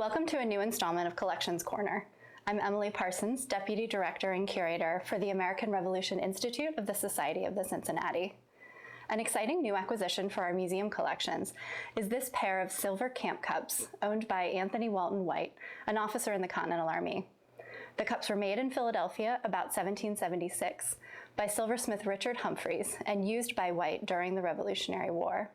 Welcome to a new installment of Collections Corner. I'm Emily Parsons, Deputy Director and Curator for the American Revolution Institute of the Society of the Cincinnati. An exciting new acquisition for our museum collections is this pair of silver camp cups owned by Anthony Walton White, an officer in the Continental Army. The cups were made in Philadelphia about 1776 by silversmith Richard Humphreys and used by White during the Revolutionary War.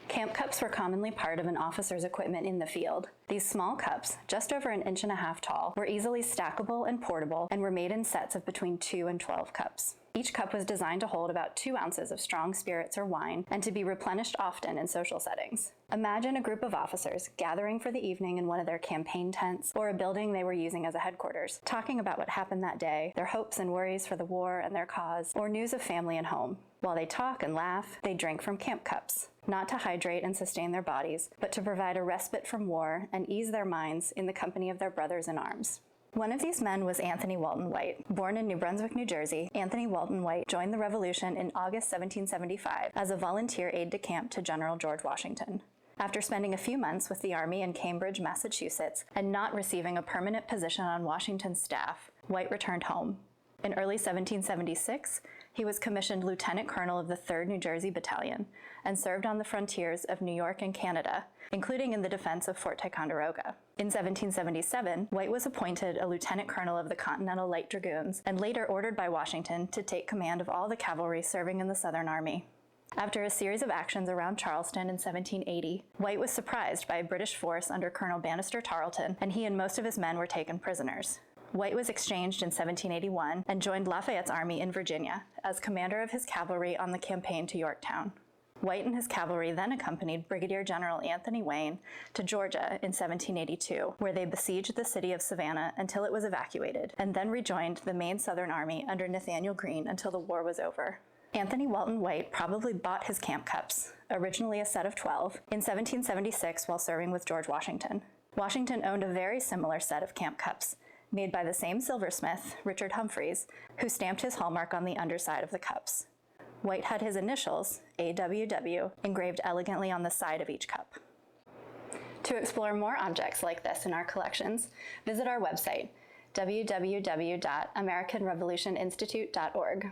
Camp cups were commonly part of an officer's equipment in the field. These small cups, just over 1.5 inches tall, were easily stackable and portable and were made in sets of between 2 and 12 cups. Each cup was designed to hold about 2 ounces of strong spirits or wine and to be replenished often in social settings. Imagine a group of officers gathering for the evening in one of their campaign tents or a building they were using as a headquarters, talking about what happened that day, their hopes and worries for the war and their cause, or news of family and home. While they talk and laugh, they drink from camp cups, not to hydrate and sustain their bodies, but to provide a respite from war and ease their minds in the company of their brothers in arms. One of these men was Anthony Walton White. Born in New Brunswick, New Jersey, Anthony Walton White joined the Revolution in August 1775 as a volunteer aide-de-camp to General George Washington. After spending a few months with the Army in Cambridge, Massachusetts, and not receiving a permanent position on Washington's staff, White returned home. In early 1776, he was commissioned Lieutenant Colonel of the 3rd New Jersey Battalion and served on the frontiers of New York and Canada, including in the defense of Fort Ticonderoga. In 1777, White was appointed a Lieutenant Colonel of the Continental Light Dragoons and later ordered by Washington to take command of all the cavalry serving in the Southern Army. After a series of actions around Charleston in 1780, White was surprised by a British force under Colonel Banastre Tarleton, and he and most of his men were taken prisoners. White was exchanged in 1781 and joined Lafayette's army in Virginia as commander of his cavalry on the campaign to Yorktown. White and his cavalry then accompanied Brigadier General Anthony Wayne to Georgia in 1782, where they besieged the city of Savannah until it was evacuated, and then rejoined the main Southern Army under Nathaniel Greene until the war was over. Anthony Walton White probably bought his camp cups, originally a set of 12, in 1776 while serving with George Washington. Washington owned a very similar set of camp cups, made by the same silversmith, Richard Humphreys, who stamped his hallmark on the underside of the cups. White had his initials, AWW, engraved elegantly on the side of each cup. To explore more objects like this in our collections, visit our website, www.americanrevolutioninstitute.org.